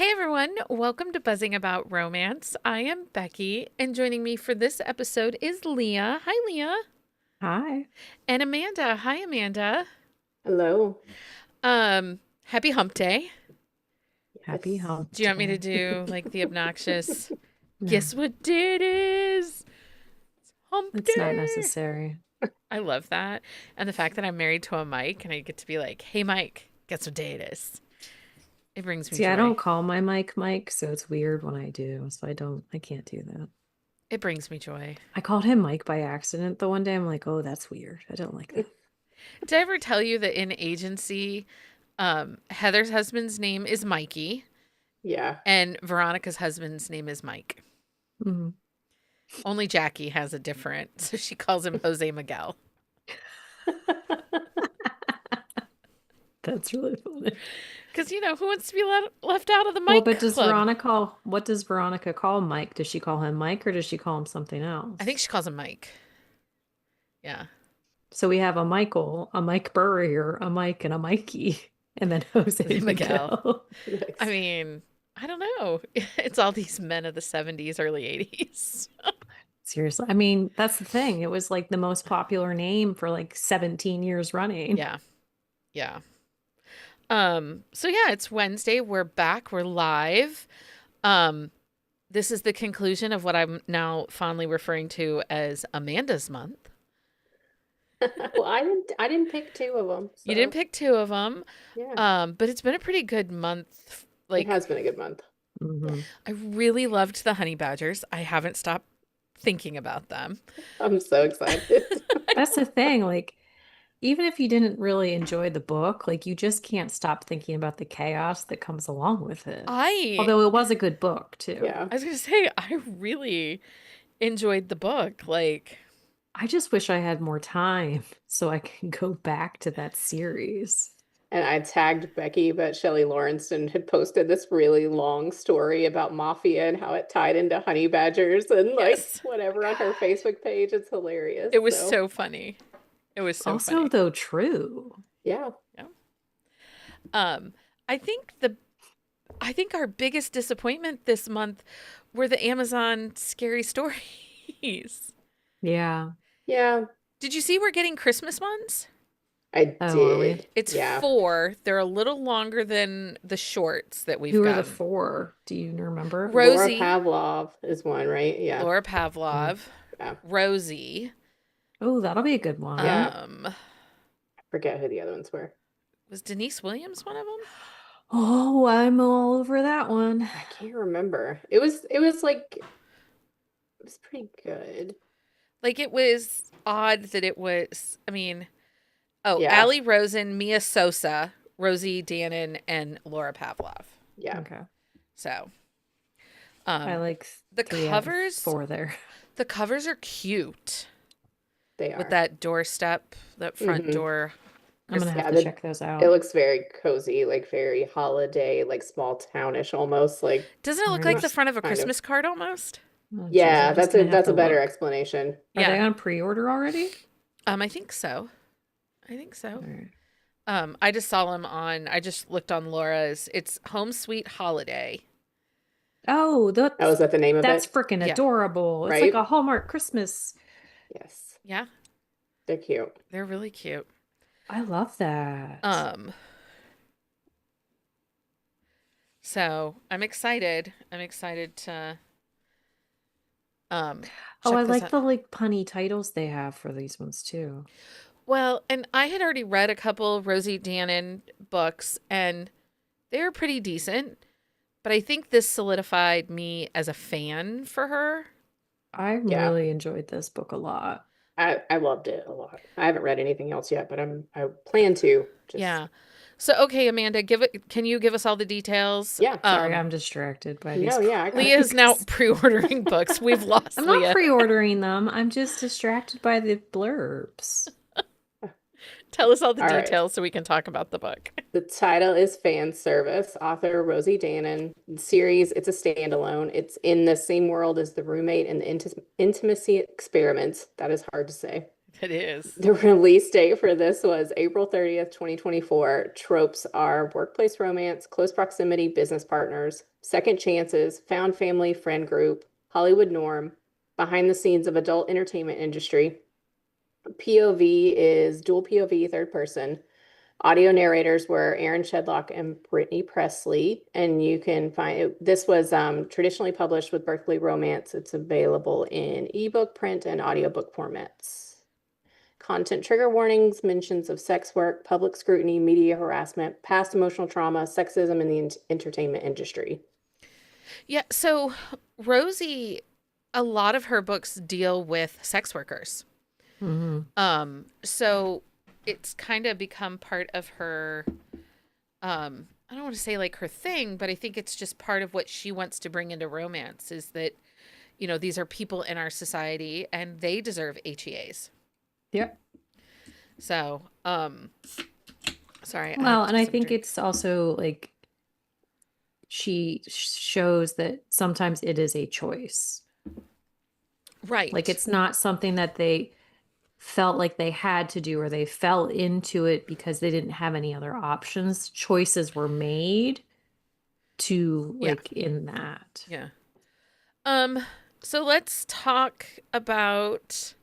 Hey everyone, welcome to Buzzing About Romance. I am Becky, and joining me for this episode is Leah. Hi, Leah. Hi. And Amanda. Hi, Amanda. Hello. Happy Hump Day. Happy Yes. hump Do you want me to day. do like the obnoxious, No, guess what day it is? Hump it's not Day. necessary. I love that. And the fact that I'm married to a Mike and I get to be like, hey, Mike, guess what day it is? It brings me See, I joy. don't call my mic Mike, so it's weird when I do. So I can't do that. It brings me joy. I called him Mike by accident the one day. I'm like, oh, that's weird. I don't like that. Did I ever tell you that in agency, Heather's husband's name is Mikey? Yeah. And Veronica's husband's name is Mike. Mhm. Only Jackie has a different, so she calls him Jose Miguel. That's really funny. Because, who wants to be left out of the Well, Mike but does club? Veronica, what does Veronica call Mike? Does she call him Mike or does she call him something I think else? she calls him Mike. Yeah. So we have a Michael, a Mike Burrier, a Mike, and a Mikey, and then Jose Jose Miguel. Miguel. I Nice. mean, I don't know. It's all these men of the 70s, early 80s. Seriously. I mean, that's the thing. It was like the most popular name for like 17 years running. Yeah. Yeah. So yeah, it's Wednesday. We're back. We're live. Um, this is the conclusion of what I'm now fondly referring to as Amanda's month. Well, I didn't pick two of them, You didn't so pick two of them, yeah. but it's been a pretty good month. It Like, has been a good month. Hmm. I really loved the honey badgers. I haven't stopped thinking about them. I'm so excited. That's the thing. Like, even if you didn't really enjoy the book, like, you just can't stop thinking about the chaos that comes along with it. I Although it was a good book, too. Yeah. I was gonna say I really enjoyed the book. Like, I just wish I had more time so I can go back to that series. And I tagged Becky, but Shelley Lawrenson had posted this really long story about mafia and how it tied into honey badgers and like yes, Oh my whatever on her God. Facebook page. It's hilarious. it was So so funny. It was so Also, funny. though, true. yeah. Yeah. Um, I think our biggest disappointment this month were the Amazon scary stories. Yeah. Yeah, Did you see we're getting Christmas ones? I Oh, are we? did. It's Yeah. four. They're a little longer than the shorts that we've Who are the gotten. four? Do you remember? Laura Rosie, Pavlov is one, right? Yeah. Laura Mm. Pavlov, Yeah. Rosie. Oh, that'll be a good one. Yeah. Um, I forget who the other ones were. was Denise Williams one of them? Oh, I'm all over that one. I can't remember. It was like it was pretty good. Like it was odd that it was. I mean, oh, Yeah. Allie Rosen, Mia Sosa, Rosie Danan, and Laura Pavlov. Yeah. Okay. So, I um, like the three out of covers, four there. the covers are cute They with are. that doorstep, that front Hmm. door. I'm gonna have Yeah, to check those it out. looks very cozy, like very holiday, like small townish almost, like Doesn't it All look right, I'm like the not just, front of a kind of. Christmas card almost? oh geez, Yeah, I'm just that's gonna a have that's to a better look. explanation. Are they Yeah. on pre-order already? I think so. I think All so. right. I just saw them on. I just looked on Laura's. It's Home Sweet Holiday. Oh, Oh, is that the name of that's it? freaking Yeah. adorable. It's like Right? a Hallmark Christmas. Yes. Yeah. They're cute. They're really cute. I love that. Um, so I'm excited. I'm excited to Oh, I check this like out. the like punny titles they have for these ones too. Well, and I had already read a couple Rosie Danan books and they were pretty decent, but I think this solidified me as a fan for her. I Yeah. really enjoyed this book a lot. I loved it a lot. I haven't read anything else yet, but I plan to. Just Yeah. So okay, Amanda, can you give us all the details? yeah. Sorry, I'm distracted by these No, yeah, I got Leah's now books. pre-ordering books. We've lost I'm not Leah. pre-ordering them. I'm just distracted by the blurbs. Tell us all the all right. details so we can talk about the book. The title is Fan Service. Author Rosie Danan. Series, it's a standalone. It's in the same world as The Roommate and the Intimacy Experiment. That is hard to say. It is. The release date for this was April 30th, 2024. Tropes are workplace romance, close proximity business partners, second chances, found family friend group, Hollywood norm, behind the scenes of adult entertainment industry. POV is dual POV, third person. Audio narrators were Aaron Shedlock and Brittany Pressley, and you can find it. This was traditionally published with Berkley Romance. It's available in ebook, print, and audiobook formats. Content trigger warnings, mentions of sex work, public scrutiny, media harassment, past emotional trauma, sexism in the entertainment industry. Yeah, so Rosie, a lot of her books deal with sex workers. So it's kind of become part of her, I don't want to say like her thing, but I think it's just part of what she wants to bring into romance is that, these are people in our society and they deserve HEAs. Yep. So, sorry. Well, and I think it's also like she shows that sometimes it is a choice. Right. Like it's not something that they felt like they had to do or they fell into it because they didn't have any other options. Choices were made to like in that. Yeah. So let's talk about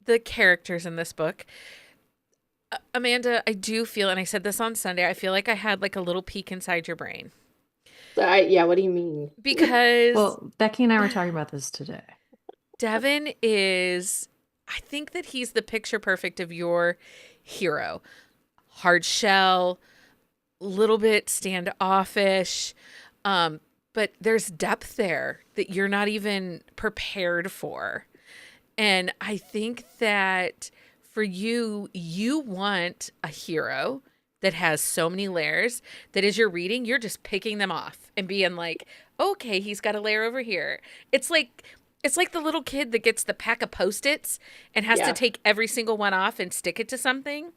the characters in this book. Amanda, I do feel, and I said this on Sunday, I feel like I had like a little peek inside your brain. Yeah, what do you mean? Because Well, Becky and I were talking about this today. Devin is, I think that he's the picture perfect of your hero. Hard shell, little bit standoffish, but there's depth there that you're not even prepared for. And I think that for you, you want a hero that has so many layers that as you're reading, you're just picking them off and being like, okay, he's got a layer over here. It's like the little kid that gets the pack of Post-its and has to take every single one off and stick it to something.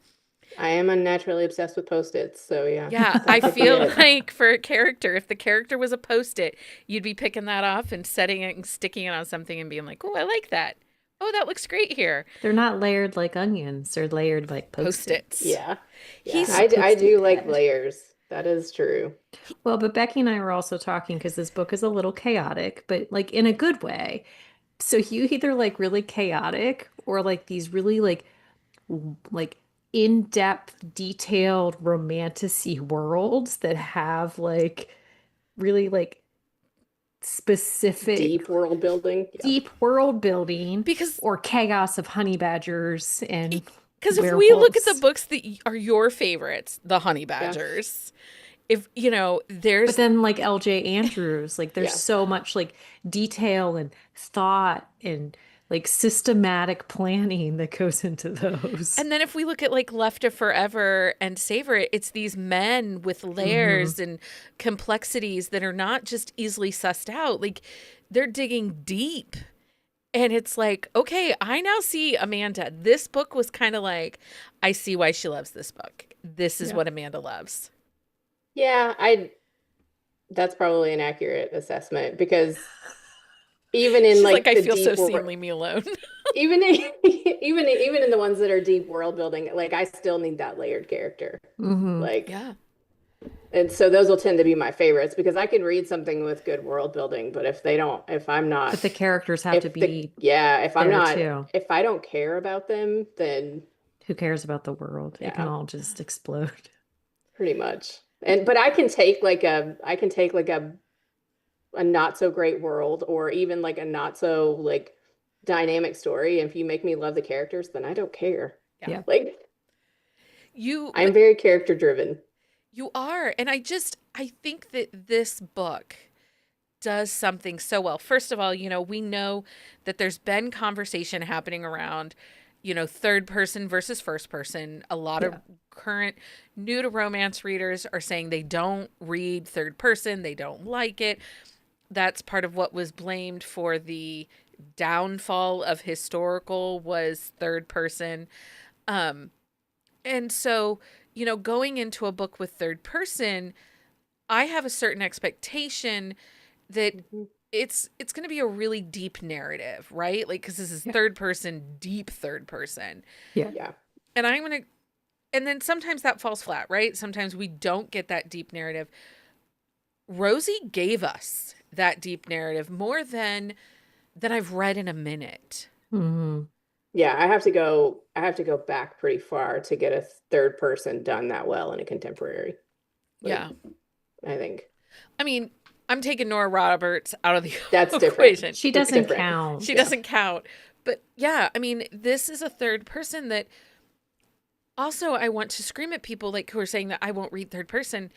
I am unnaturally obsessed with Post-its, so yeah. Yeah, I feel like for a character, if the character was a Post-it, you'd be picking that off and setting it and sticking it on something and being like, oh, I like that. Oh, that looks great here. They're not layered like onions. They're layered like Post-its. Yeah. I do like layers. That is true. Well, but Becky and I were also talking because this book is a little chaotic, but like in a good way. So you either like really chaotic or like these really like in-depth, detailed romantic-y worlds that have like really like specific deep world building. Because or chaos of honey badgers and because if we look at the books that are your favorites, the honey badgers, if there's but then like LJ Andrews, like there's so much like detail and thought and like systematic planning that goes into those. And then if we look at like Left of Forever and Savor It, it's these men with layers and complexities that are not just easily sussed out. Like they're digging deep. And it's like, okay, I now see Amanda. This book was kind of like, I see why she loves this book. This is what Amanda loves. Yeah, that's probably an accurate assessment because even in She's like I the feel so deep seen, leave me alone. even in the ones that are deep world building, like I still need that layered character. Like and so those will tend to be my favorites because I can read something with good world building, but if I'm not, but the characters have to be if I'm not too. If I don't care about them, then who cares about the world? It can all just explode. Pretty much. But I can take like a not so great world or even like a not so like dynamic story. If you make me love the characters, then I don't care. Yeah. Like I'm very character driven. You are. And I think that this book does something so well. First of all, we know that there's been conversation happening around, third person versus first person. A lot of current new to romance readers are saying they don't read third person. They don't like it. That's part of what was blamed for the downfall of historical was third person. And so, going into a book with third person, I have a certain expectation that it's going to be a really deep narrative, right? Like, because this is third person, deep third person. Yeah. Yeah. And and then sometimes that falls flat, right? Sometimes we don't get that deep narrative. Rosie gave us that deep narrative more than I've read in a minute. Mm-hmm. Yeah, I have to go back pretty far to get a third person done that well in a contemporary. Like, Yeah. I think I mean, I'm taking Nora Roberts out of the that's equation. different. She That's doesn't different. count. She doesn't count. But yeah, I mean, this is a third person that also I want to scream at people like who are saying that I won't read third person.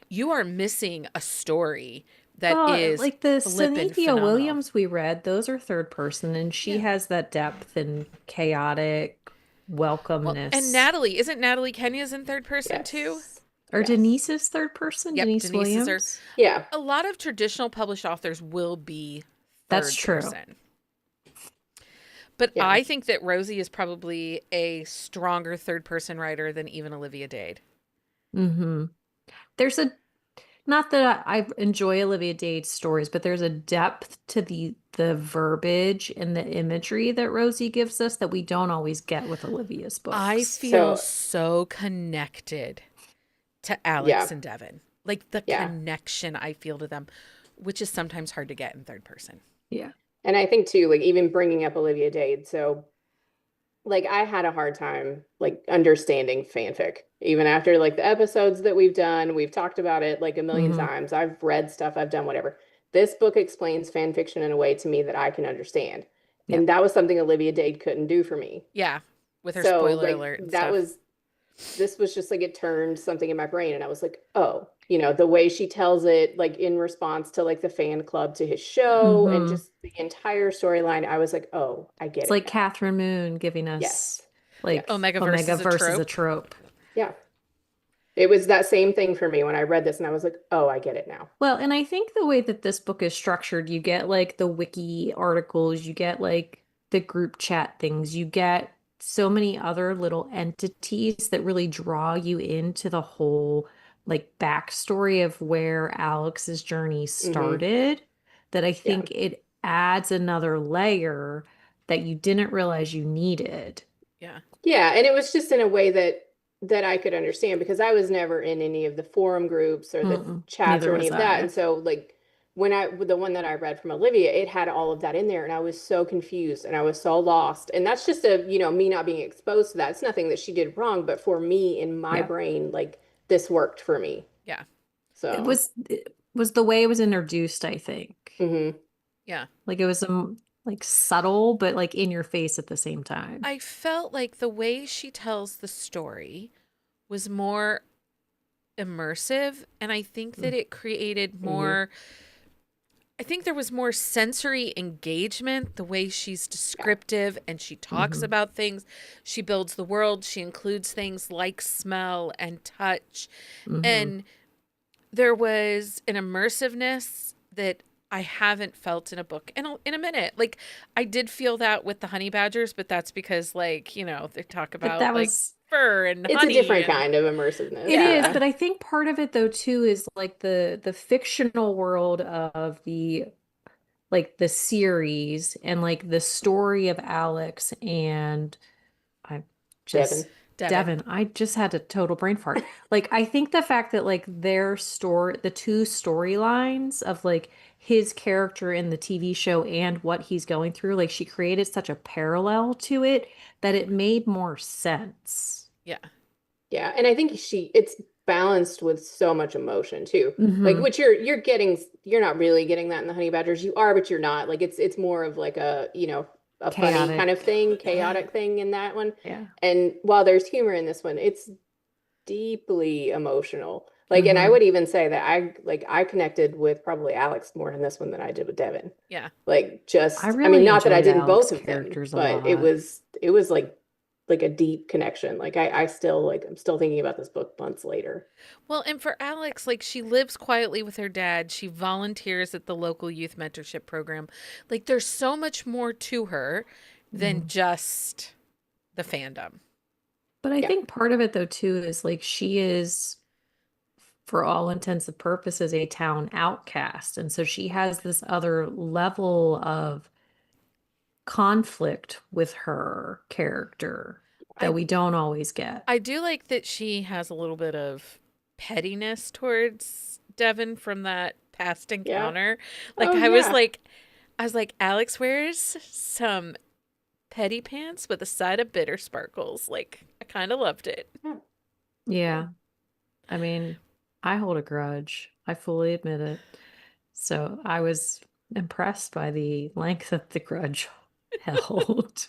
You are missing a story that is like the flippin' Cynthia phenomenal. Williams we read, those are third person, and she has that depth and chaotic welcomeness. And Natalie, isn't Natalie Kenya's in third person Yes. too? Or Yes. Denise's third person? Yep, Denise Denise's Williams? Yeah. A lot of traditional published authors will be third That's true. person. But Yeah. I think that Rosie is probably a stronger third person writer than even Olivia Dade. Mm-hmm. There's not that I enjoy Olivia Dade's stories, but there's a depth to the verbiage and the imagery that Rosie gives us that we don't always get with Olivia's books. I feel so connected to Alex and Devin. Like the connection I feel to them, which is sometimes hard to get in third person. Yeah. And I think too, like even bringing up Olivia Dade, so like I had a hard time like understanding fanfic. Even after like the episodes that we've done, we've talked about it like a million times. I've read stuff, I've done whatever. This book explains fan fiction in a way to me that I can understand. Yeah. And that was something Olivia Dade couldn't do for me. Yeah. With her spoiler alert and stuff. This was just like it turned something in my brain and I was like, oh, you know, the way she tells it, like in response to like the fan club to his show and just the entire storyline, I was like, oh, I get it. It's like now. Catherine Moon giving us like Omega versus a trope. Yeah. It was that same thing for me when I read this and I was like, oh, I get it now. Well, and I think the way that this book is structured, you get like the wiki articles, you get like the group chat things, you get so many other little entities that really draw you into the whole like backstory of where Alex's journey started, that I think it adds another layer that you didn't realize you needed. Yeah. Yeah, and it was just in a way that I could understand because I was never in any of the forum groups or the chats Neither or any was of that. I. And so like the one that I read from Olivia, it had all of that in there and I was so confused and I was so lost. And that's just me not being exposed to that. It's nothing that she did wrong, but for me in my brain, like this worked for me. Yeah. So it was the way it was introduced, I think. Yeah. Like it was like subtle, but like in your face at the same time. I felt like the way she tells the story was more immersive, and I think that it created more. I think there was more sensory engagement, the way she's descriptive and she talks about things. She builds the world. She includes things like smell and touch. And there was an immersiveness that I haven't felt in a book in a minute. Like I did feel that with the honey badgers, but that's because like, they talk about like fur and it's honey. a different kind of immersiveness. It is, but I think part of it though too is like the fictional world of the series and like the story of Alex and I just Devin. I just had a total brain fart. Like I think the fact that like the two storylines of like his character in the TV show and what he's going through, like she created such a parallel to it that it made more sense. Yeah. Yeah, and I think it's balanced with so much emotion too. Like which you're not really getting that in the honey badgers. You are, but you're not. Like it's more of like a funny kind of thing, chaotic thing in that one. Yeah. And while there's humor in this one, it's deeply emotional. Like and I would even say that I connected with probably Alex more in this one than I did with Devin. Yeah. Like just I mean not that I did in both of them, characters but it was like a deep connection. Like I'm still thinking about this book months later. Well, and for Alex, like she lives quietly with her dad. She volunteers at the local youth mentorship program. Like there's so much more to her than just the fandom. But I think part of it though too is like she is for all intents and purposes, a town outcast. And so she has this other level of conflict with her character that I we don't always get. I do like that she has a little bit of pettiness towards Devin from that past Yeah. encounter. Like Oh, yeah. I was like, Alex wears some petty pants with a side of bitter sparkles. Like, I kind of loved it. Yeah. Yeah. I mean, I hold a grudge. I fully admit it. So I was impressed by the length of the grudge held.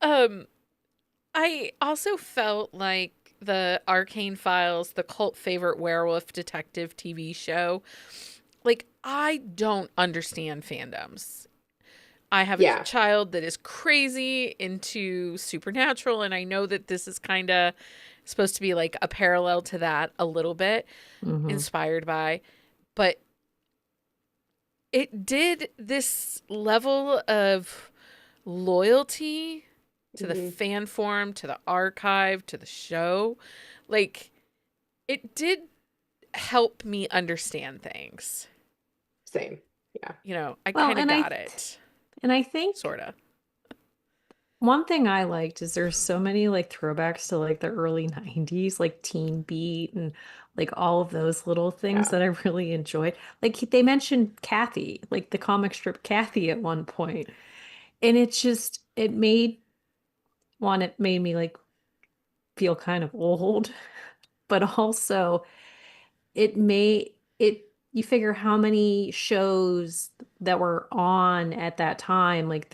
Um, I also felt like the Arcane Files, the cult favorite werewolf detective TV show, like, I don't understand fandoms. I have a Yeah. child that is crazy into supernatural, and I know that this is kind of supposed to be like a parallel to that a little bit, Mhm. inspired by, but it did this level of loyalty to the Mhm. fan form, to the archive, to the show. Like, it did help me understand things. Same. Yeah. You know, I Well, kind of got it, and I think sort of. one thing I liked is there's so many like throwbacks to like the early 90s, like Teen Beat and like all of those little things Yeah. that I really enjoyed. Like they mentioned Kathy, like the comic strip Kathy at one point. And it's just it made me like feel kind of old, but also it may it you figure how many shows that were on at that time, like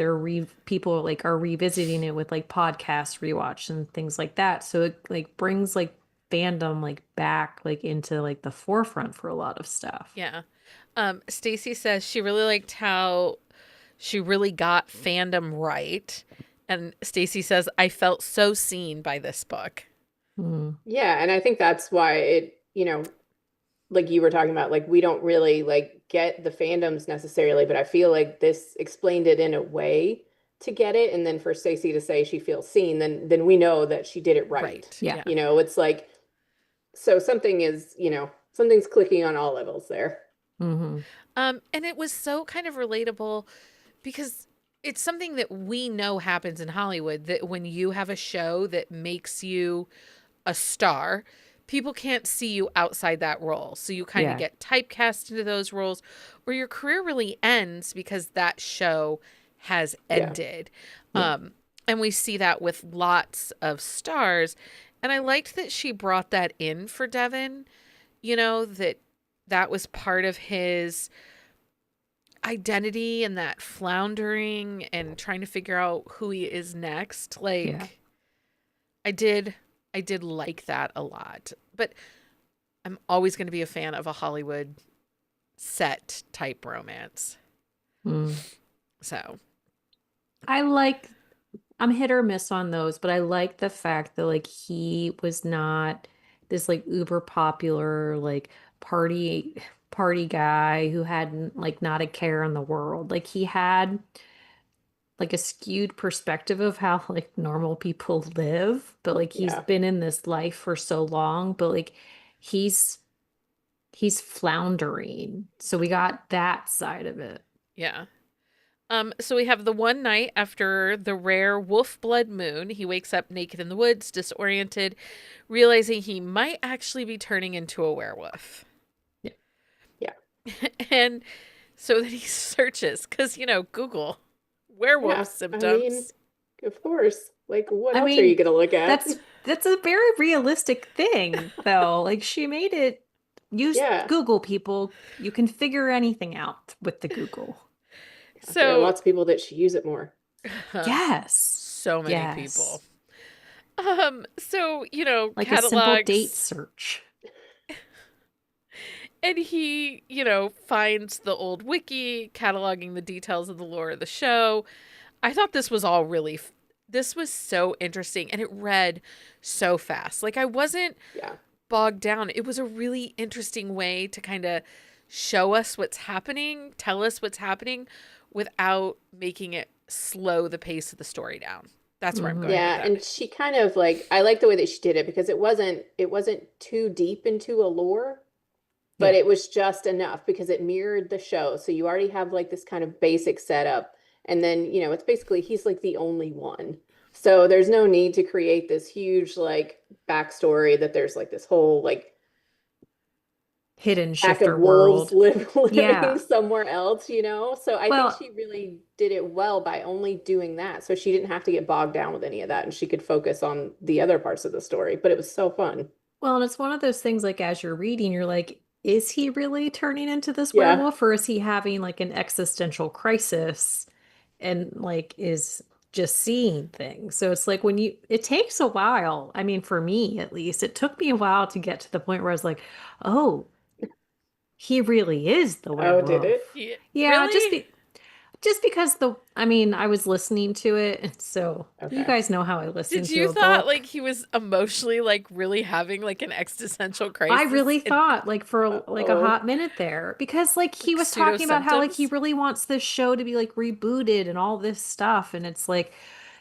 people like are revisiting it with like podcast rewatch and things like that, so it like brings like fandom like back like into like the forefront for a lot of stuff. Yeah. Stacy says she really liked how she really got fandom right. And Stacy says, I felt so seen by this book. Mm. Yeah, and I think that's why it, like you were talking about, like we don't really like get the fandoms necessarily, but I feel like this explained it in a way to get it. And then for Stacey to say she feels seen, then we know that she did it right. Right. Yeah. It's like, so something is, something's clicking on all levels there. Mm-hmm. And it was so kind of relatable because it's something that we know happens in Hollywood, that when you have a show that makes you a star, people can't see you outside that role. So you kind of get typecast into those roles, or your career really ends because that show has ended. Yeah. And we see that with lots of stars. And I liked that she brought that in for Devin, that was part of his identity, and that floundering and trying to figure out who he is next. Like, Yeah. I did like that a lot. But I'm always going to be a fan of a Hollywood set type romance. So I'm hit or miss on those, but I like the fact that like he was not this like uber popular like party guy who had like not a care in the world. Like he had like a skewed perspective of how like normal people live, but like he's Yeah. been in this life for so long, but like he's floundering. So we got that side of it. yeah. So we have the one night after the rare wolf blood moon, he wakes up naked in the woods, disoriented, realizing he might actually be turning into a werewolf. Yeah. Yeah. And so then he searches, because, Google werewolf symptoms. I mean, of course. Like, what I else mean, are you going to look at? That's a very realistic thing, though. Like she made it. Use Google, people. You can figure anything out with the Google. So there are lots of people that should use it more. Yes. So many people. So, like catalogs, a simple date search. And he, finds the old wiki cataloging the details of the lore of the show. I thought this was all this was so interesting, and it read so fast. Like, I wasn't bogged down. It was a really interesting way to kind of show us what's happening, tell us what's happening, without making it slow the pace of the story down. That's where I'm Mhm. going with Yeah, that. and she kind of like I like the way that she did it because it wasn't too deep into a lore, but Yeah. it was just enough because it mirrored the show. So you already have like this kind of basic setup, and then, it's basically he's like the only one. So there's no need to create this huge like backstory that there's like this whole like Hidden pack of shifter wolves world. living Yeah. somewhere else. So I think Well, she really did it well by only doing that. So she didn't have to get bogged down with any of that and she could focus on the other parts of the story. But it was so fun. Well, and it's one of those things like as you're reading, you're like, is he really turning into this Yeah. werewolf or is he having like an existential crisis and like is just seeing things? So it's like it takes a while. I mean, for me at least, it took me a while to get to the point where I was like, oh, he really is the Oh, did it? werewolf. Yeah, Yeah, really? just because I mean, I was listening to it, and so you Okay. guys know how I listen Did to you a thought like book. he was emotionally like really having like an existential I crisis really and thought like for like a Oh, hot minute there because like he like was pseudo talking about how like he symptoms? really wants this show to be like rebooted and all this stuff and it's like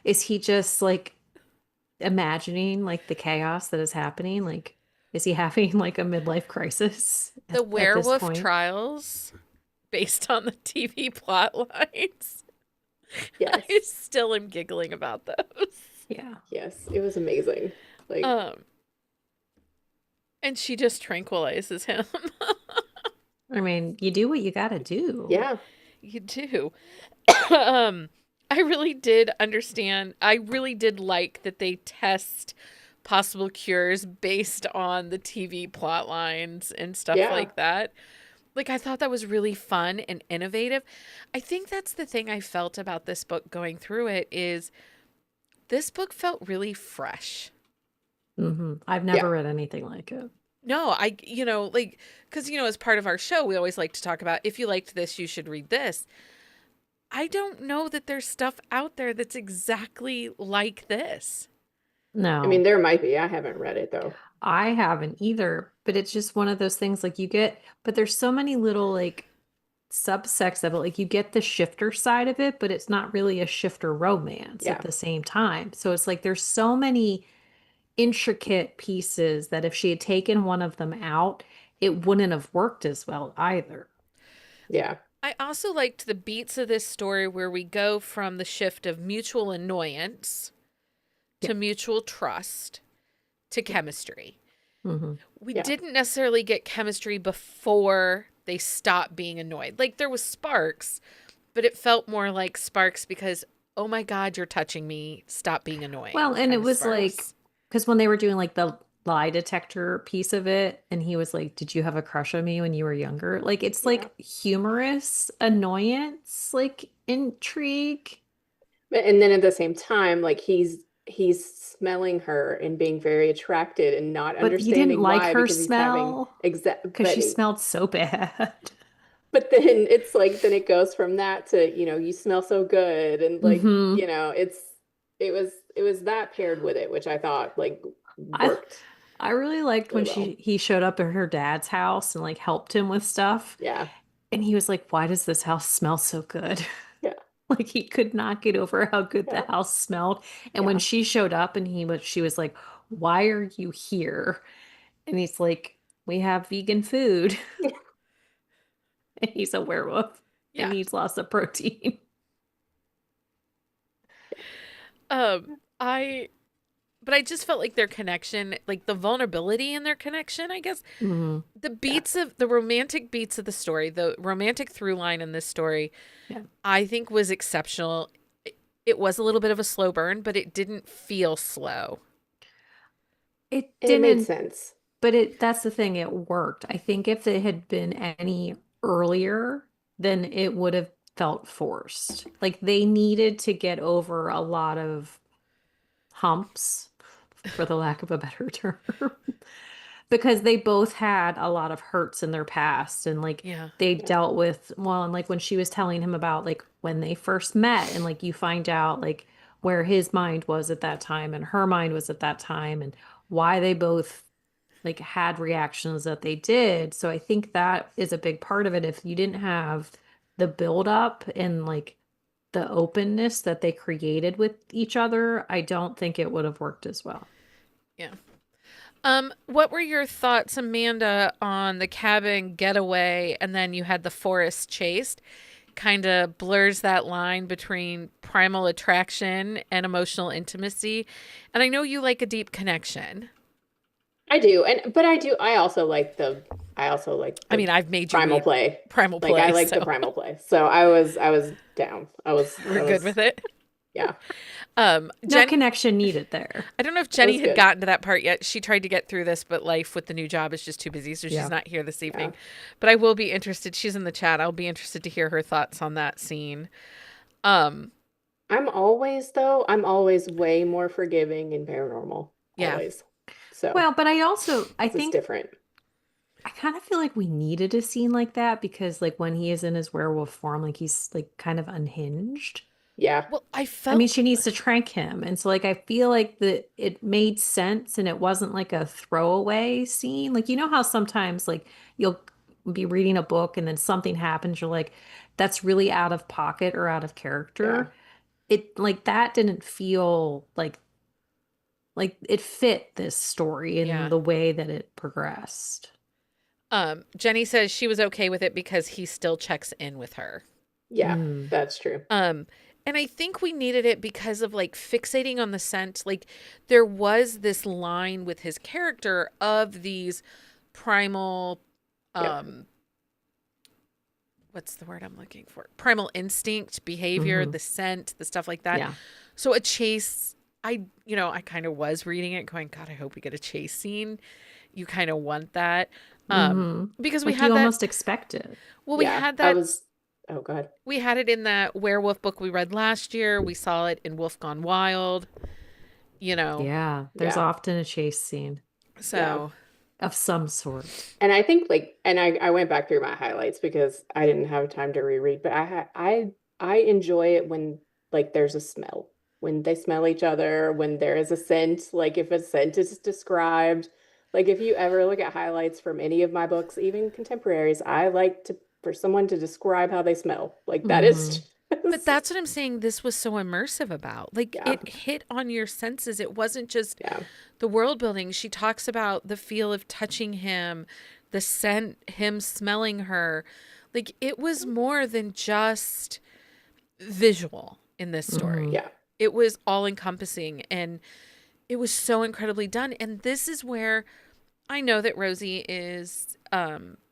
is he just like imagining like the chaos that is happening like is he having like a midlife crisis The at this werewolf point? trials based on the TV plot lines. I yes. still am giggling about those. Yeah. Yes. It was amazing. Like, Um, and she just tranquilizes him. I mean, you do what you got to do. yeah. You do. um, I really did understand. I really did like that they test possible cures based on the TV plot lines and stuff Yeah. like that. Like, I thought that was really fun and innovative. I think that's the thing I felt about this book going through it is this book felt really fresh. I've Yeah. never read anything like it. No, like, because, as part of our show, we always like to talk about if you liked this, you should read this. I don't know that there's stuff out there that's exactly like this. I mean, No. there might be. I haven't read it though. I haven't either, but it's just one of those things like but there's so many little like subsects of it. Like you get the shifter side of it, but it's not really a shifter romance at Yeah. the same time. So it's like there's so many intricate pieces that if she had taken one of them out, it wouldn't have worked as well either. Yeah. I also liked the beats of this story where we go from the shift of mutual annoyance Yeah. to mutual trust to chemistry. hmm We Yeah. didn't necessarily get chemistry before they stopped being annoyed. Like there was sparks, but it felt more like sparks because, oh my God, you're touching me. Stop being annoying Well, and kind it of was like, sparks. because when they were doing like the lie detector piece of it, and he was like, "Did you have a crush on me when you were younger?" Like, it's Yeah. like humorous annoyance, like intrigue. And then at the same time, like he's smelling her and being very attracted and not But you didn't understanding like why her because he's having smell exact because she smelled so bad. but then it's like then it goes from that to, you smell so good and like, hmm it was that paired with it, which I thought like I worked I really liked really when well. he showed up at her dad's house and like helped him with stuff. Yeah. And he was like, "Why does this house smell so good?" Yeah. Like he could not get over how good the Yeah. house smelled. And when Yeah. she showed up and she was like, "Why are you here?" And he's like, "We have vegan food." And he's a werewolf and Yeah. needs lots of protein. Um, I, but I just felt like their connection, like the vulnerability in their connection, I guess, hmm Yeah. the romantic beats of the story, the romantic through line in this story, Yeah. I think was exceptional. It was a little bit of a slow burn, but it didn't feel slow. It And it made didn't, sense. but that's the thing, it worked. I think if it had been any earlier, then it would have felt forced. Like they needed to get over a lot of humps, for the lack of a better term, because they both had a lot of hurts in their past and like Yeah. they Yeah. dealt with, well, and like when she was telling him about like when they first met and like you find out like where his mind was at that time and her mind was at that time and why they both like had reactions that they did. So I think that is a big part of it. If you didn't have the build up and like the openness that they created with each other, I don't think it would have worked as well. Yeah. What were your thoughts, Amanda, on the cabin getaway and then you had the forest chase? Kind of blurs that line between primal attraction and emotional intimacy. And I know you like a deep connection. I do. But I also like I the mean, I've made you primal read play. Primal Like I Play, like the so primal play. So I was down. I we're good was with it. yeah. No Jen, connection needed there. I don't know if It Jenny was had good. gotten to that part yet. She tried to get through this, but life with the new job is just too busy, so she's Yeah. not here this Yeah. evening. But I will be interested. She's in the chat. I'll be interested to hear her thoughts on that scene. Um, I'm always way more forgiving in paranormal. yeah. Always. So Well, but I this is think different. I kind of feel like we needed a scene like that because like when he is in his werewolf form, like he's like kind of unhinged. Yeah. Well, I I mean, felt she needs to trank him. And so like I feel like it made sense and it wasn't like a throwaway scene. Like you know how sometimes like you'll be reading a book and then something happens, you're like, that's really out of pocket or out of Yeah. character. It like that didn't feel like it fit this story in yeah. the way that it progressed. Jenny says she was okay with it because he still checks in with her. Yeah. Mm. That's true. And I think we needed it because of like fixating on the scent. Like there was this line with his character of these primal, Yep. what's the word I'm looking for? Primal instinct, behavior, Mhm. the scent, the stuff like that. Yeah. So a chase, I kind of was reading it going, God, I hope we get a chase scene. You kind of want that. Because we Like had you that, almost expect it. well, we Yeah. had that, Oh, go ahead. we had it in that werewolf book we read last year. We saw it in Wolf Gone Wild, you know. Yeah. There's Yeah. often a chase scene Yeah. So, of some sort. And I think I went back through my highlights because I didn't have time to reread, but I enjoy it when like there's a smell. When they smell each other, when there is a scent, like if a scent is described. Like if you ever look at highlights from any of my books, even contemporaries, I like to for someone to describe how they smell. Like that Hmm. is but that's what I'm saying this was so immersive about. Like yeah. it hit on your senses. It wasn't just Yeah. the world building. She talks about the feel of touching him, the scent, him smelling her. Like it was more than just visual in this Hmm. story. Yeah. It was all encompassing and it was so incredibly done. And this is where I know that Rosie is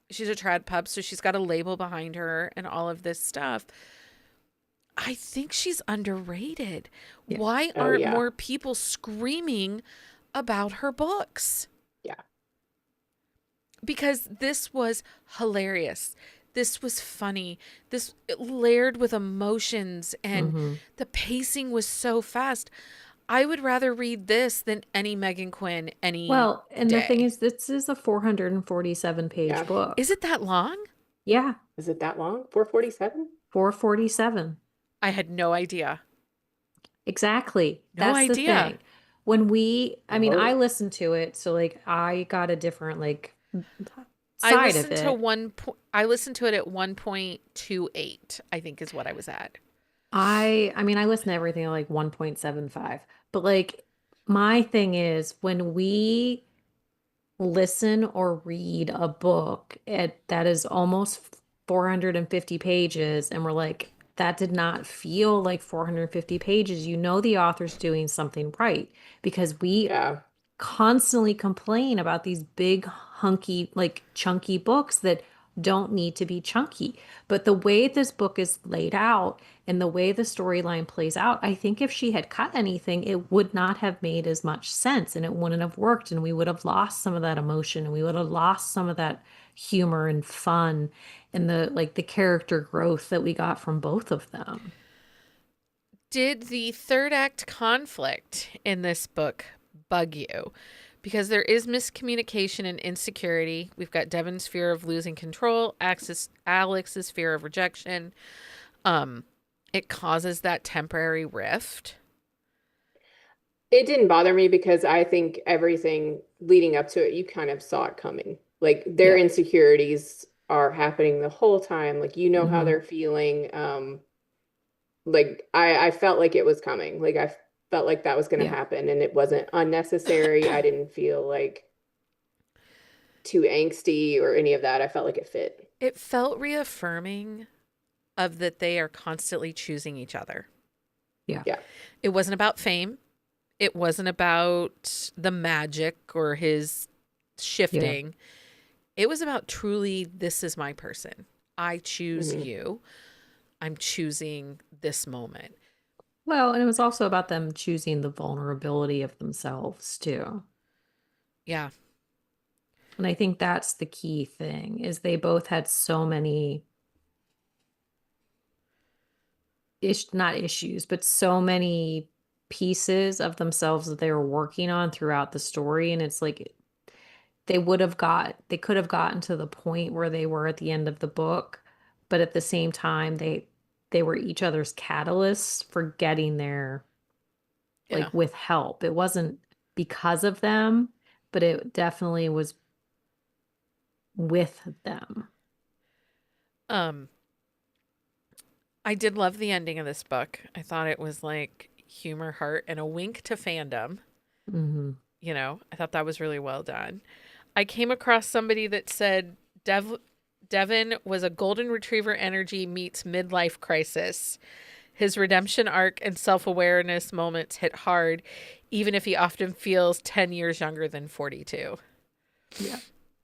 she's a trad pup, so she's got a label behind her and all of this stuff. I think she's underrated. Yeah. Why Oh aren't yeah. more people screaming about her books? Yeah. Because this was hilarious. This was funny. This layered with emotions and Hmm. the pacing was so fast. I would rather read this than any Megan Quinn any Well, and the thing day. is, this is a 447 page Yeah. book. Is it that long? Yeah, Is it that long? 447? 447. I had no idea. Exactly. No That's the idea. thing. I mean, I Whoa. listened to it, so like I got a different like I side of listened to it. I listened to it at 1.28, I think is what I was at. I mean, I listen to everything at like 1.75. But like my thing is when we listen or read a book that is almost 450 pages and we're like that did not feel like 450 pages, you know the author's doing something right because we Yeah. constantly complain about these big hunky like chunky books that don't need to be chunky, but the way this book is laid out and the way the storyline plays out, I think if she had cut anything it would not have made as much sense and it wouldn't have worked and we would have lost some of that emotion and we would have lost some of that humor and fun and the character growth that we got from both of them. Did the third act conflict in this book bug you? Because there is miscommunication and insecurity. We've got Devin's fear of losing control, Alex's fear of rejection. It causes that temporary rift. It didn't bother me because I think everything leading up to it, you kind of saw it coming. Like their Yeah. insecurities are happening the whole time. Like you know how Hmm. they're feeling. like I felt like it was coming. Like I felt like that was going to Yeah. happen and it wasn't unnecessary. I didn't feel like too angsty or any of that. I felt like it fit. It felt reaffirming of that they are constantly choosing each other. Yeah. Yeah. It wasn't about fame. It wasn't about the magic or his Yeah. shifting. It was about truly, this is my person. I choose Hmm. you. I'm choosing this moment. Well, and it was also about them choosing the vulnerability of themselves too. Yeah. And I think that's the key thing is they both had so many not issues, but so many pieces of themselves that they were working on throughout the story. And it's like they could have gotten to the point where they were at the end of the book, but at the same time they were each other's catalysts for getting there, Yeah. like with help. It wasn't because of them, but it definitely was with them. Um, I did love the ending of this book. I thought it was like humor, heart, and a wink to fandom. Hmm. I thought that was really well done. I came across somebody that said Devin was a golden retriever energy meets midlife crisis. His redemption arc and self awareness moments hit hard, even if he often feels 10 years younger than 42. Yeah.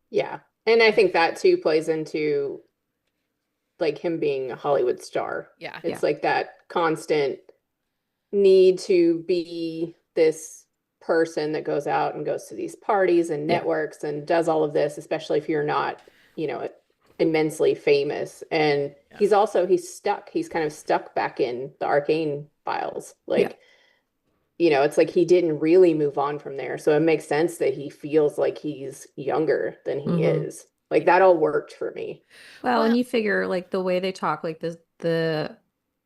Yeah. And I think that too plays into like him being a Hollywood star. Yeah. Yeah. It's like that constant need to be this person that goes out and goes to these parties and Yeah. networks and does all of this, especially if you're not, immensely famous. And Yeah. he's stuck. He's kind of stuck back in the arcane files. Yeah. Like, it's like he didn't really move on from there. So it makes sense that he feels like he's younger than he Hmm. is. Like that all worked for me. Well, and Well, you figure like the way they talk, like the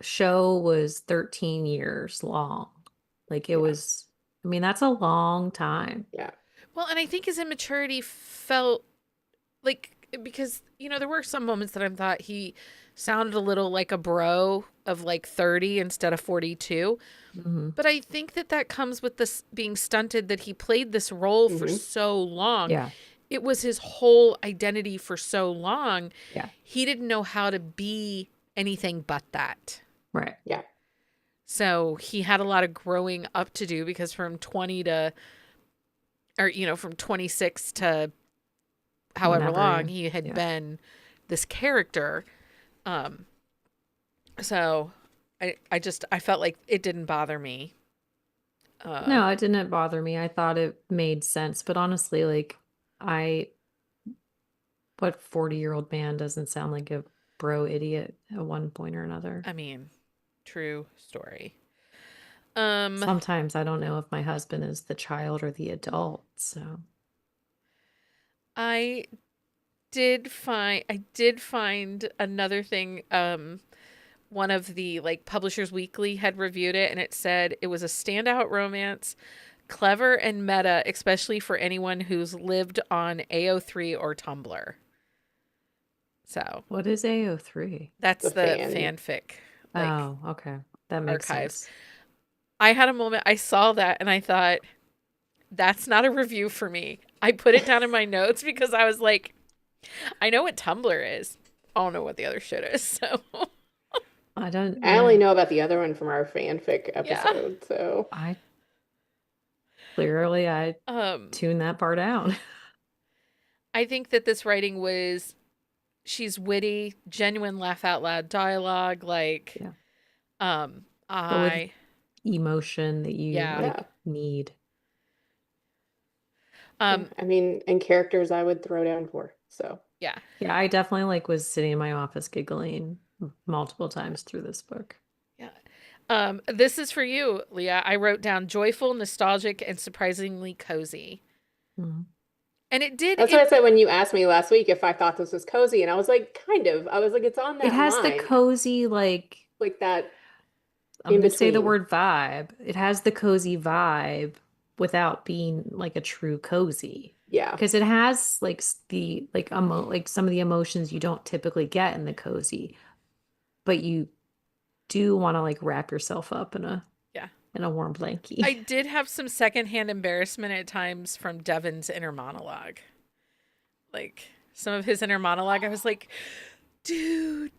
show was 13 years long. Like it Yeah. was, I mean, that's a long time. Yeah. and I think his immaturity felt like, because, there were some moments that I thought he sounded a little like a bro of like 30 instead of 42. Hmm. But I think that comes with this being stunted, that he played this role for Hmm. so long. Yeah. It was his whole identity for so long. Yeah. He didn't know how to be anything but that. Right. Yeah. So he had a lot of growing up to do, because from 20 to, or, from 26 to however long, Whenever. he had Yeah. been this character. Um, so I felt like it didn't bother me. No, it didn't bother me. I thought it made sense. But honestly, like, I, what 40-year-old man doesn't sound like a bro idiot at one point or another? I mean, true story. Um, Sometimes I don't know if my husband is the child or the adult. So, I I did find another thing. One of the like Publishers Weekly had reviewed it, and it said it was a standout romance, clever and meta, especially for anyone who's lived on AO3 or Tumblr. So what is AO3? that's The the fan. fanfic like Oh, okay. That makes archives. sense. I had a moment, I saw that and I thought, that's not a review for me. I put it down in my notes because I was like, I know what Tumblr is. I don't know what the other shit is. So I don't I only know. know about the other one from our fanfic yeah. episode, so I clearly I Um, tuned that part out. I think that this writing was, she's witty, genuine laugh out loud dialogue. Like, Yeah. um, But with I, emotion that you yeah. like yeah. need. Yeah. Um, I mean, and characters I would throw down for. So yeah. Yeah, I definitely like was sitting in my office giggling multiple times through this book. Yeah. This is for you, Leah. I wrote down joyful, nostalgic, and surprisingly cozy. Mhm. And it did that's what I it. said when you asked me last week if I thought this was cozy, and I was like, kind of. I was like, it's on It that has the line, cozy, like, like that I'm in going to say the between. word vibe. It has the cozy vibe without being like a true cozy. Yeah. Because it has like like some of the emotions you don't typically get in the cozy, but you do want to like wrap yourself up Yeah. in a warm blankie. I did have some secondhand embarrassment at times from Devin's inner monologue. Like some of his inner monologue, I was like, dude,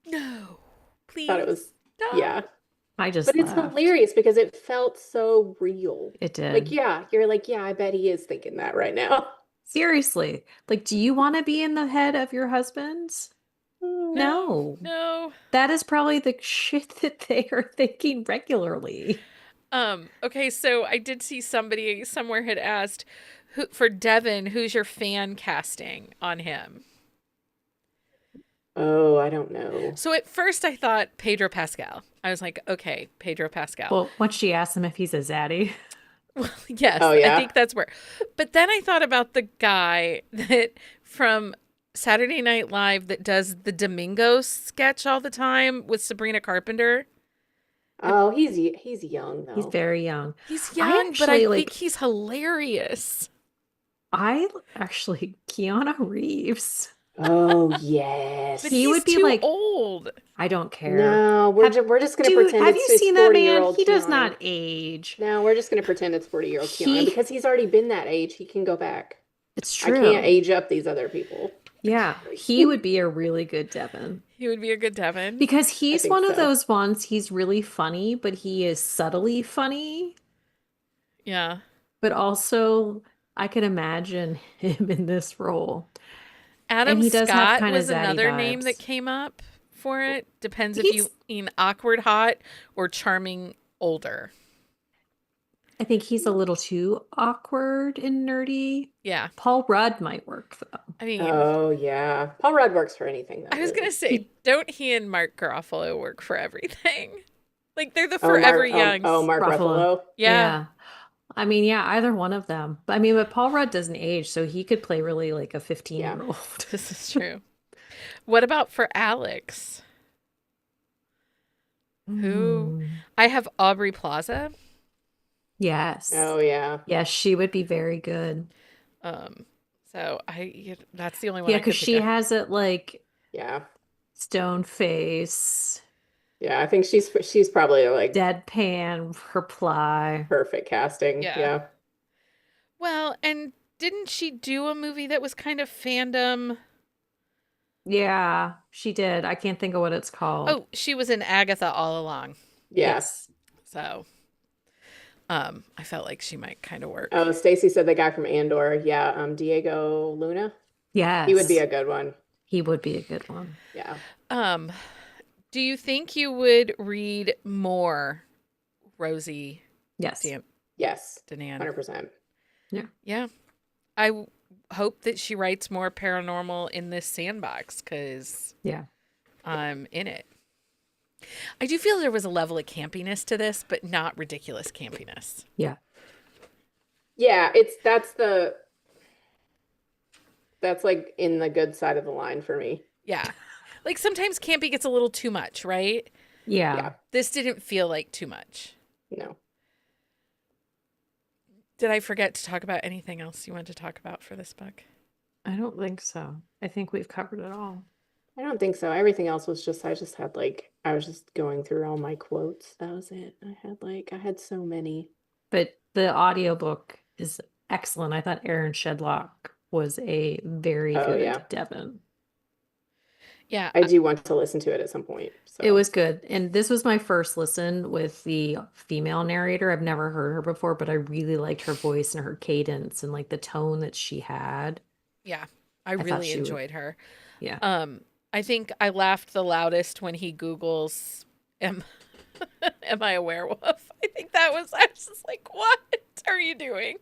no, please. Thought it was, no. yeah. I just But it's laughed. hilarious because it felt so real. It did. Like, yeah, you're like, yeah, I bet he is thinking that right now. Seriously. Like, do you want to be in the head of your husband's? No. No. That is probably the shit that they are thinking regularly. Okay, so I did see somebody somewhere had asked for Devin, who's your fan casting on him? Oh, I don't know. So at first I thought Pedro Pascal. I was like, okay, Pedro Pascal. Well, once she asked him if he's a zaddy. Well, yes, Oh, yeah. I think that's where. But then I thought about the guy that from Saturday Night Live that does the Domingo sketch all the time with Sabrina Carpenter. Oh, he's young though. He's very young. He's young, but I actually, think he's hilarious. Keanu Reeves. Oh, yes. But He he's would be too like- old. I don't care. No, we're just gonna Dude, pretend have it's you seen that man? 40-year-old He does Keanu. not age. No, we're just gonna pretend it's 40-year-old Keanu because he's already been that age. He can go back. It's true. I can't age up these other people. Yeah, he would be a really good Devin. He would be a good Devin. Because he's think one of so. those ones, he's really funny, but he is subtly funny. Yeah. But also, I could imagine him in this role. Adam he does have Scott kinda was zaddy another name vibes. that came up for it. Depends if He's- you mean awkward hot or charming older. I think he's a little too awkward and nerdy. Yeah. Paul Rudd might work, though. I mean, Oh yeah, Paul Rudd works for anything. Though, I was really. going to say, don't he and Mark Garofalo work for everything? Like they're the Oh, Mark- forever oh, youngs. Oh, Mark Ruffalo. Ruffalo. Yeah. I mean, yeah, either one of them. But I mean, but Paul Rudd doesn't age, so he could play really like a 15-year-old. This is true. What about for Alex? Who? I have Aubrey Plaza. Yes. Oh yeah. Yes, she would be very good. So that's the only one. Yeah, I could because she think of. has it like Yeah. stone face, Yeah, I think she's probably like deadpan reply. perfect casting. Yeah. Yeah. Well, and didn't she do a movie that was kind of fandom? Yeah, she did. I can't think of what it's called. Oh, she was in Agatha all along. Yes. So, I felt like she might kind of work. Oh, Stacy said the guy from Andor. Yeah, Diego Luna. Yes. He would be a good one. He would be a good one. Yeah. Do you think you would read more Rosie Yes. Yes. Danan? 100%. Yeah. I hope that she writes more paranormal in this sandbox because Yeah. I'm in it. I do feel there was a level of campiness to this, but not ridiculous campiness. Yeah. Yeah, that's like in the good side of the line for me. Yeah. Like sometimes campy gets a little too much, right? Yeah. Yeah. This didn't feel like too much. No. Did I forget to talk about anything else you wanted to talk about for this book? I don't think so. I think we've covered it all. I don't think so. Everything else was just I was just going through all my quotes. That was it. I had so many. But the audiobook is excellent. I thought Aaron Shedlock was a very good yeah. Devin. Yeah. I do want to listen to it at some point. So It was good. And this was my first listen with the female narrator. I've never heard her before, but I really liked her voice and her cadence and like the tone that she had. Yeah. I thought really she would- enjoyed her. Yeah. I think I laughed the loudest when he Googles, am I a werewolf? I think I was just like, what are you doing?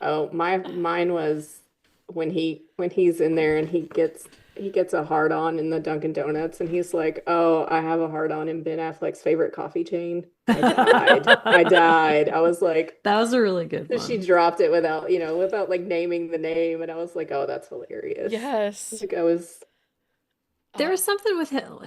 Oh, mine was when he's in there and he gets a hard on in the Dunkin' Donuts and he's like, "Oh, I have a hard on in Ben Affleck's favorite coffee chain." I died. I died. I was like, That was a really good one. she dropped it without like naming the name, and I was like, "Oh, that's hilarious." Yes. Like I was. There was something with him.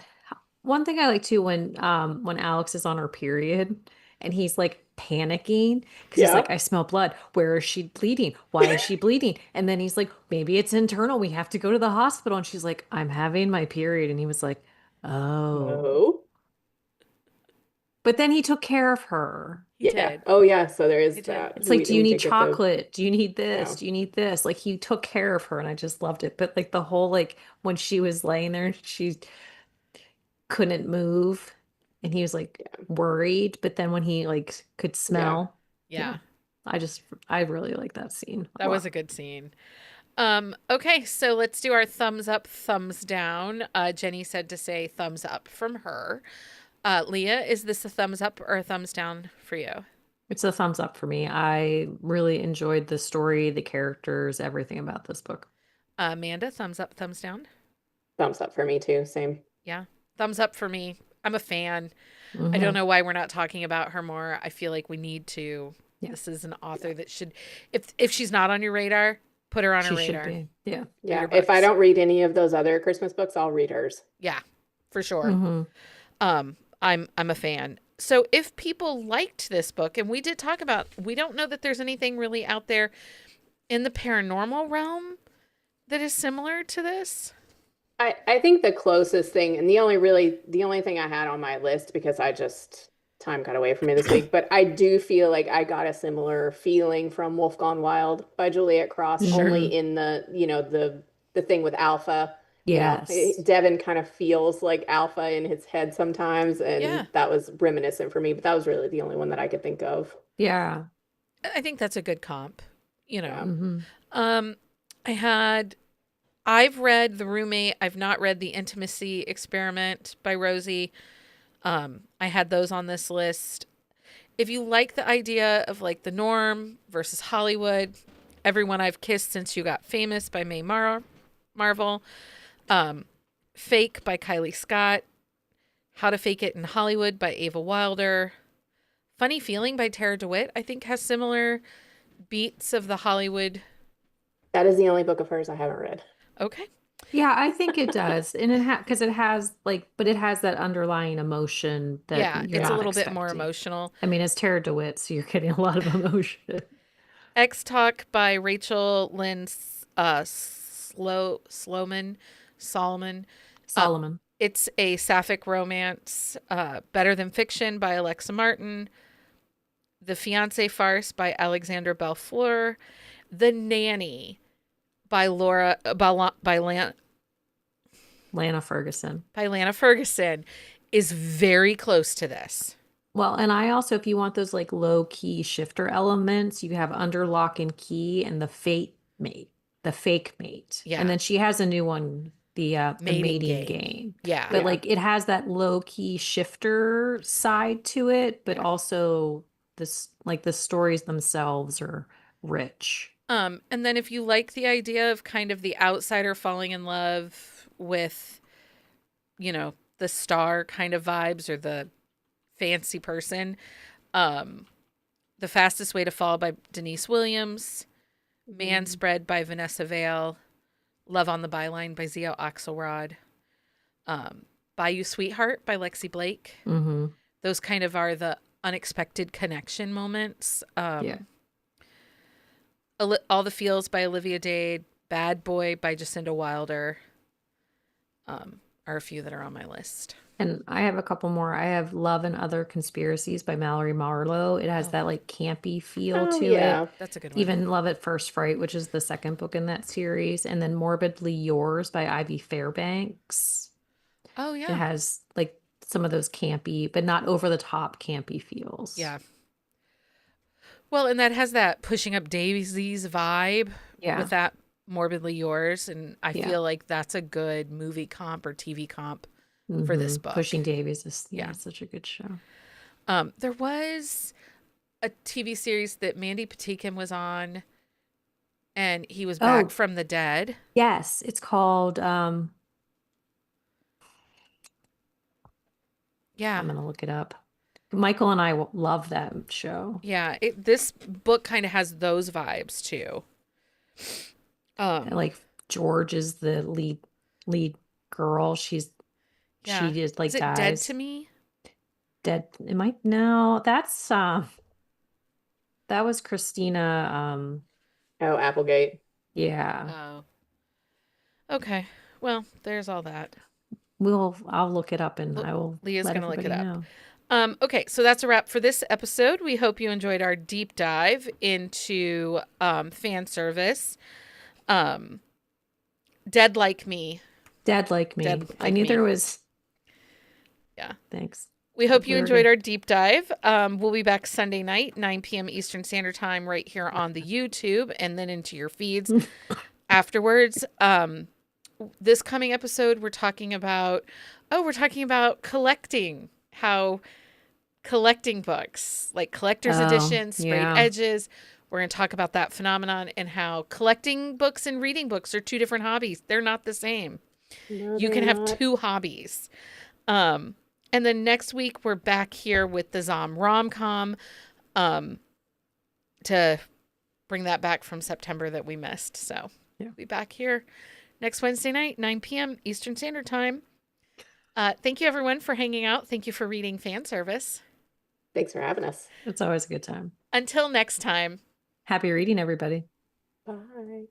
One thing I like too when Alex is on her period and he's like panicking because he's Yeah. like, I smell blood. Where is she bleeding? Why is she bleeding? And then he's like, maybe it's internal. We have to go to the hospital. And she's like, I'm having my period. And he was like, oh. No. But then he took care of her. He did. Oh yeah, so there is He did. that. It's like, do you We need did get the chocolate? Do you need this? yeah. Do you need this? Like he took care of her and I just loved it. But like the whole like when she was laying there, she couldn't move and he was like Yeah. worried. But then when he like could Yeah. smell, yeah, Yeah. I really like that scene a That was lot. a good scene. Okay, so let's do our thumbs up, thumbs down. Jenny said to say thumbs up from her. Leah, is this a thumbs up or a thumbs down for you? It's a thumbs up for me. I really enjoyed the story, the characters, everything about this book. Amanda, thumbs up, thumbs down? Thumbs up for me too. Same. Yeah. Thumbs up for me. I'm a fan. I don't Hmm. know why we're not talking about her more. I feel like we need to. Yeah. This is an author that should, if she's not on your radar, put her on her She should radar. be. Yeah. Yeah. Read her If I books. don't read any of those other Christmas books, I'll read hers. Yeah, for sure. Hmm. I'm a fan. So if people liked this book, and we did talk about, we don't know that there's anything really out there in the paranormal realm that is similar to this. I think the closest thing, and the only thing I had on my list because time got away from me this week, but I do feel like I got a similar feeling from Wolf Gone Wild by Juliet Cross, Sure. only in the thing with Alpha. Yes. Devin kind of feels like Alpha in his head sometimes, and Yeah. that was reminiscent for me, but that was really the only one that I could think of. Yeah. I think that's a good comp, you know. Yeah. Hmm. Um, I've read The Roommate. I've not read The Intimacy Experiment by Rosie. I had those on this list. If you like the idea of like the norm versus Hollywood, Everyone I've Kissed Since You Got Famous by Mae Marvel, Fake by Kylie Scott, How to Fake It in Hollywood by Ava Wilder, Funny Feeling by Tara DeWitt, I think has similar beats of the Hollywood. That is the only book of hers I haven't read. Okay. Yeah, I think it does. And because it has like, but it has that underlying emotion that Yeah, you're it's a not little bit more expecting. emotional. I mean, it's Tara DeWitt, so you're getting a lot of emotion. X Talk by Rachel Lynn Solomon. Solomon. It's a sapphic romance. Better Than Fiction by Alexa Martin. The Fiancé Farce by Alexandra Belfleur. The Nanny by Lana Ferguson. Lana Ferguson is very close to this. Well, and I also, if you want those like low key shifter elements, you have Under Lock and Key and the Fake Mate. Yeah. And then she has a new one, the Mating mating Game. game. Yeah. But Yeah. like it has that low key shifter side to it, but also this like the stories themselves are rich. And then if you like the idea of kind of the outsider falling in love with, the star kind of vibes or the fancy person, The Fastest Way to Fall by Denise Williams, Man Spread by Vanessa Vale, Love on the Byline by Zio Axelrod, Bayou Sweetheart by Lexi Blake. Mm-hmm. Those kind of are the unexpected connection moments. Yeah. All the Feels by Olivia Dade, Bad Boy by Jacinda Wilder, are a few that are on my list. And I have a couple more. I have Love and Other Conspiracies by Mallory Marlowe. It has that like campy feel to yeah. it. That's a good one. Even Love at First Fright, which is the second book in that series. And then Morbidly Yours by Ivy Fairbanks. Oh, It yeah. has like some of those campy, but not over the top campy feels. Yeah. Well, and that has that Pushing Up Daisies vibe Yeah. with that Morbidly Yours. And I Yeah. feel like that's a good movie comp or TV comp for this book. Pushing Davies is Yeah. such a good show. There was a TV series that Mandy Patinkin was on, and he was back Oh. from the dead. Yes, it's called Yeah. I'm gonna look it up. Michael and I love that show. Yeah. This book kind of has those vibes too. Like George is the lead girl. Yeah. She just like Is it dies. Dead to Me? Dead. It might no. That's that was Christina. Oh, Applegate. Yeah. Oh. Okay. Well, there's all that. I'll look it up and I will Leah's let gonna look it everybody up. Okay, so that's a wrap for this episode. We hope you enjoyed our deep dive into fan service. Dead Like Me. Dad Like Me. Dead I Like knew Me. there was. Yeah. Thanks. We hope you We're enjoyed good. our deep dive. We'll be back Sunday night, 9 p.m. Eastern Standard Time, right here on the YouTube and then into your feeds afterwards. This coming episode, we're talking about collecting, how collecting books, like collector's Oh, editions, sprayed yeah. edges. We're going to talk about that phenomenon and how collecting books and reading books are two different hobbies. They're not the same. No, You they're can have not. two hobbies. And then next week we're back here with the Zom rom-com to bring that back from September that we missed. So Yeah. we'll be back here next Wednesday night, 9 p.m. Eastern Standard Time. Thank you, everyone, for hanging out. Thank you for reading fan service. Thanks for having us. It's always a good time. Until next time. Happy reading, everybody. Bye.